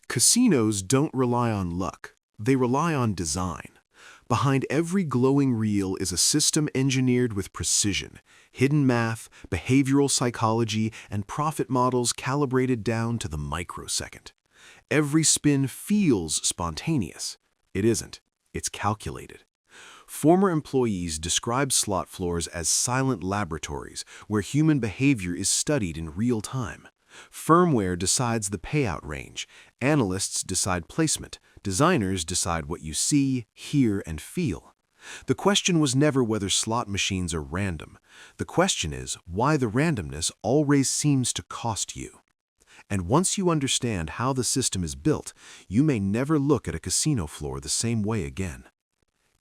Casinos don't rely on luck, they rely on design. Behind every glowing reel is a system engineered with precision, hidden math, behavioral psychology, and profit models calibrated down to the microsecond. Every spin feels spontaneous. It isn't. It's calculated. Former employees describe slot floors as silent laboratories where human behavior is studied in real time. Firmware decides the payout range. Analysts decide placement. Designers decide what you see, hear, and feel. The question was never whether slot machines are random. The question is why the randomness always seems to cost you. And once you understand how the system is built, you may never look at a casino floor the same way again.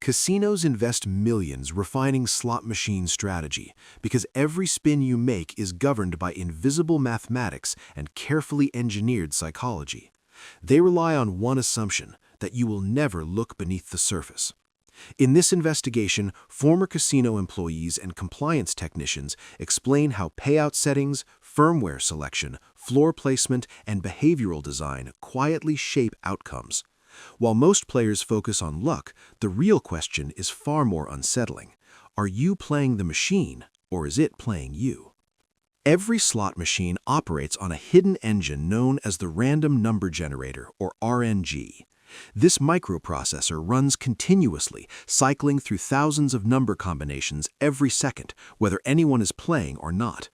Casinos invest millions refining slot machine strategy because every spin you make is governed by invisible mathematics and carefully engineered psychology. They rely on one assumption, that you will never look beneath the surface. In this investigation, former casino employees and compliance technicians explain how payout settings, firmware selection, floor placement, and behavioral design quietly shape outcomes. While most players focus on luck, the real question is far more unsettling. Are you playing the machine, or is it playing you? Every slot machine operates on a hidden engine known as the random number generator, or RNG. This microprocessor runs continuously, cycling through thousands of number combinations every second, whether anyone is playing or not.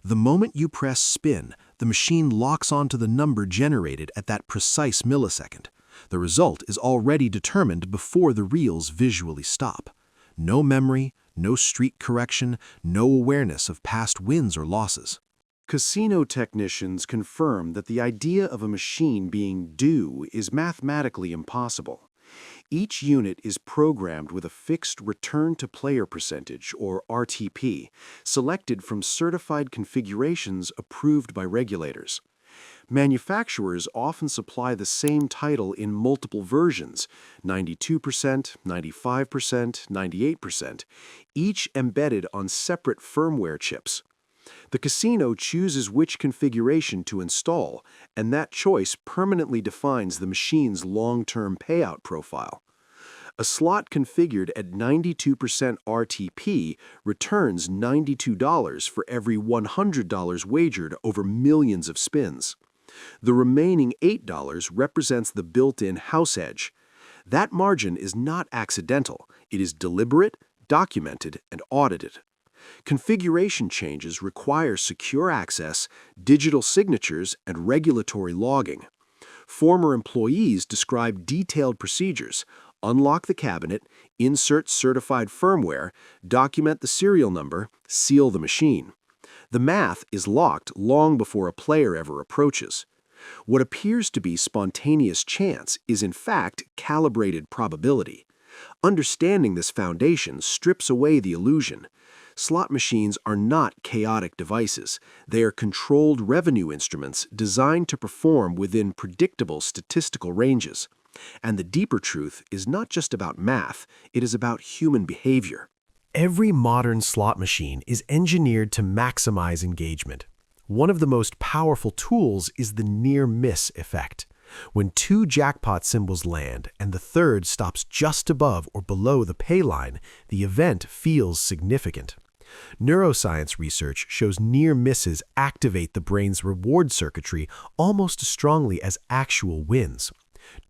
The moment you press spin, the machine locks onto the number generated at that precise millisecond. The result is already determined before the reels visually stop. No memory, no streak correction, no awareness of past wins or losses. Casino technicians confirm that the idea of a machine being due is mathematically impossible. Each unit is programmed with a fixed return-to-player percentage, or RTP, selected from certified configurations approved by regulators. Manufacturers often supply the same title in multiple versions, 92%, 95%, 98%, each embedded on separate firmware chips. The casino chooses which configuration to install, and that choice permanently defines the machine's long-term payout profile. A slot configured at 92% RTP returns $92 for every $100 wagered over millions of spins. The remaining $8 represents the built-in house edge. That margin is not accidental. It is deliberate, documented, and audited. Configuration changes require secure access, digital signatures, and regulatory logging. Former employees describe detailed procedures: unlock the cabinet, insert certified firmware, document the serial number, seal the machine. The math is locked long before a player ever approaches. What appears to be spontaneous chance is in fact calibrated probability. Understanding this foundation strips away the illusion. Slot machines are not chaotic devices. They are controlled revenue instruments designed to perform within predictable statistical ranges. And the deeper truth is not just about math, it is about human behavior. Every modern slot machine is engineered to maximize engagement. One of the most powerful tools is the near-miss effect. When two jackpot symbols land and the third stops just above or below the pay line, the event feels significant. Neuroscience research shows near misses activate the brain's reward circuitry almost as strongly as actual wins.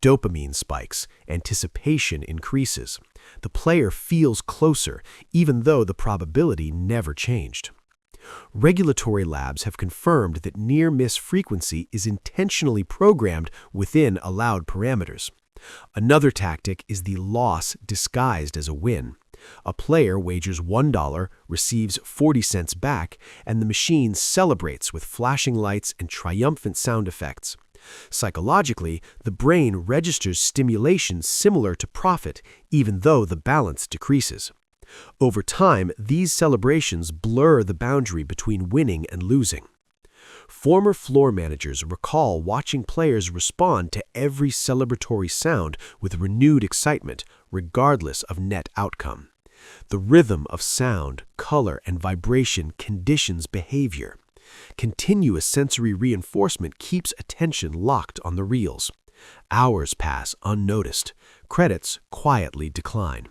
Dopamine spikes, anticipation increases. The player feels closer, even though the probability never changed. Regulatory labs have confirmed that near-miss frequency is intentionally programmed within allowed parameters. Another tactic is the loss disguised as a win. A player wagers $1, receives 40 cents back, and the machine celebrates with flashing lights and triumphant sound effects. Psychologically, the brain registers stimulation similar to profit, even though the balance decreases. Over time, these celebrations blur the boundary between winning and losing. Former floor managers recall watching players respond to every celebratory sound with renewed excitement, regardless of net outcome. The rhythm of sound, color, and vibration conditions behavior. Continuous sensory reinforcement keeps attention locked on the reels. Hours pass unnoticed. Credits quietly decline.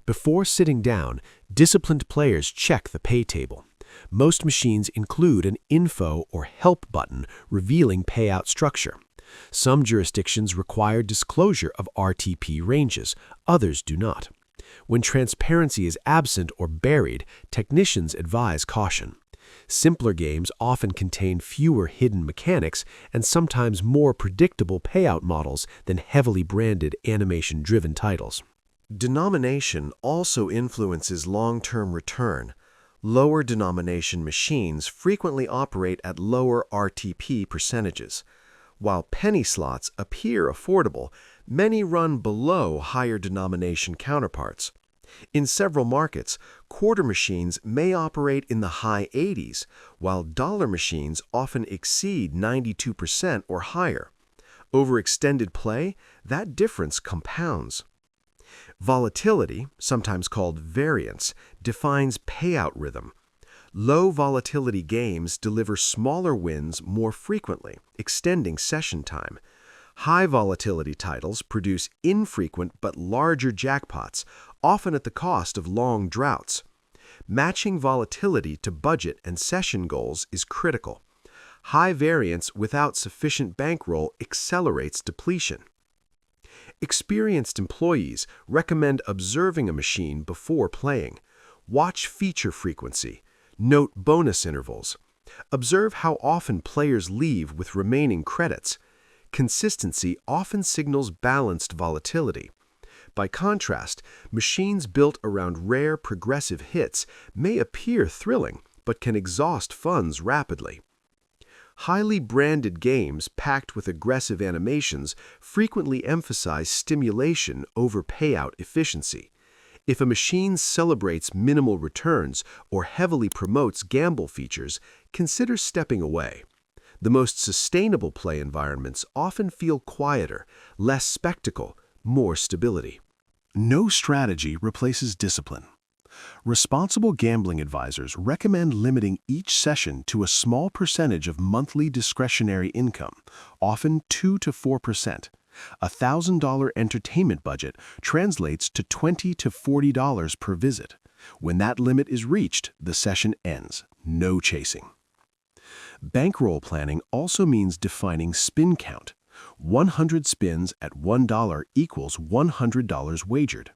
Before sitting down, disciplined players check the pay table. Most machines include an info or help button revealing payout structure. Some jurisdictions require disclosure of RTP ranges, others do not. When transparency is absent or buried, technicians advise caution. Simpler games often contain fewer hidden mechanics and sometimes more predictable payout models than heavily branded animation-driven titles. Denomination also influences long-term return. Lower denomination machines frequently operate at lower RTP percentages. While penny slots appear affordable, many run below higher denomination counterparts. In several markets, quarter machines may operate in the high 80s, while dollar machines often exceed 92% or higher. Over extended play, that difference compounds. Volatility, sometimes called variance, defines payout rhythm. Low volatility games deliver smaller wins more frequently, extending session time. High volatility titles produce infrequent but larger jackpots, often at the cost of long droughts. Matching volatility to budget and session goals is critical. High variance without sufficient bankroll accelerates depletion. Experienced employees recommend observing a machine before playing. Watch feature frequency. Note bonus intervals. Observe how often players leave with remaining credits. Consistency often signals balanced volatility. By contrast, machines built around rare progressive hits may appear thrilling, but can exhaust funds rapidly. Highly branded games packed with aggressive animations frequently emphasize stimulation over payout efficiency. If a machine celebrates minimal returns or heavily promotes gamble features, consider stepping away. The most sustainable play environments often feel quieter, less spectacle, more stability. No strategy replaces discipline. Responsible gambling advisors recommend limiting each session to a small percentage of monthly discretionary income, often 2 to 4%. A $1,000 entertainment budget translates to $20 to $40 per visit. When that limit is reached, the session ends. No chasing. Bankroll planning also means defining spin count. 100 spins at $1 equals $100 wagered.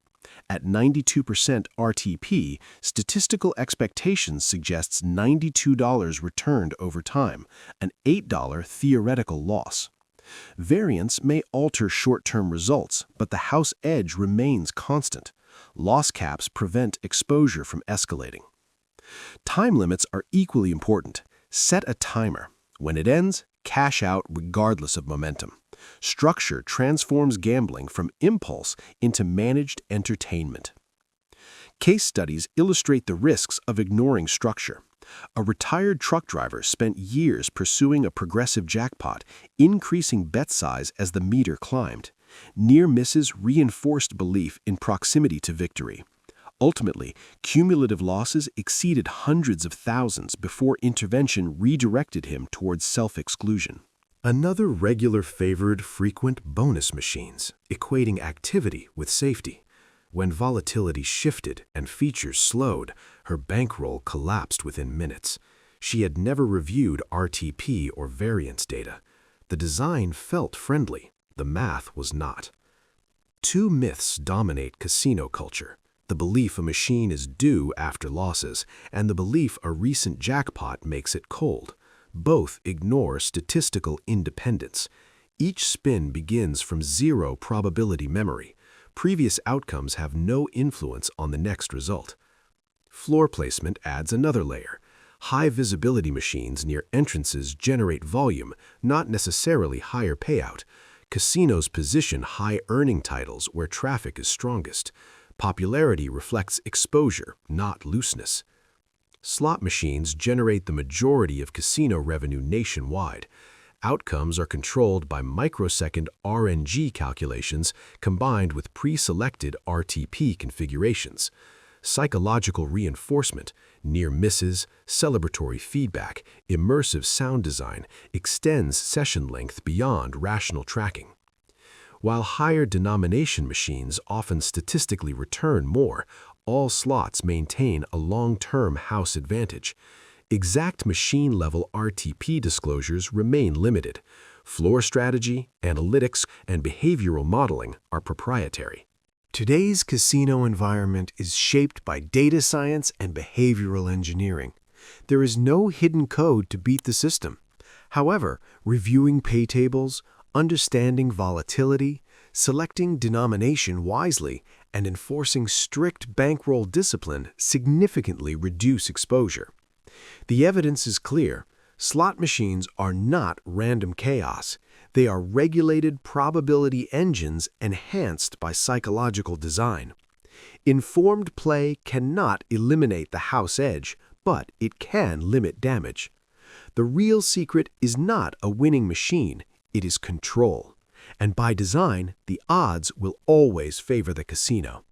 At 92% RTP, statistical expectations suggests $92 returned over time, an $8 theoretical loss. Variance may alter short-term results, but the house edge remains constant. Loss caps prevent exposure from escalating. Time limits are equally important. Set a timer. When it ends, cash out regardless of momentum. Structure transforms gambling from impulse into managed entertainment. Case studies illustrate the risks of ignoring structure. A retired truck driver spent years pursuing a progressive jackpot, increasing bet size as the meter climbed. Near misses reinforced belief in proximity to victory. Ultimately, cumulative losses exceeded hundreds of thousands before intervention redirected him towards self-exclusion. Another regular favored frequent bonus machines, equating activity with safety. When volatility shifted and features slowed, her bankroll collapsed within minutes. She had never reviewed RTP or variance data. The design felt friendly. The math was not. Two myths dominate casino culture: the belief a machine is due after losses, and the belief a recent jackpot makes it cold. Both ignore statistical independence. Each spin begins from zero probability memory. Previous outcomes have no influence on the next result. Floor placement adds another layer. High visibility machines near entrances generate volume, not necessarily higher payout. Casinos position high earning titles where traffic is strongest. Popularity reflects exposure, not looseness. Slot machines generate the majority of casino revenue nationwide. Outcomes are controlled by microsecond RNG calculations combined with pre-selected RTP configurations. Psychological reinforcement, near misses, celebratory feedback, immersive sound design extends session length beyond rational tracking. While higher denomination machines often statistically return more, all slots maintain a long-term house advantage. Exact machine-level RTP disclosures remain limited. Floor strategy, analytics, and behavioral modeling are proprietary. Today's casino environment is shaped by data science and behavioral engineering. There is no hidden code to beat the system. However, reviewing pay tables, understanding volatility, selecting denomination wisely, and enforcing strict bankroll discipline significantly reduce exposure. The evidence is clear. Slot machines are not random chaos. They are regulated probability engines enhanced by psychological design. Informed play cannot eliminate the house edge, but it can limit damage. The real secret is not a winning machine, it is control. And by design, the odds will always favor the casino.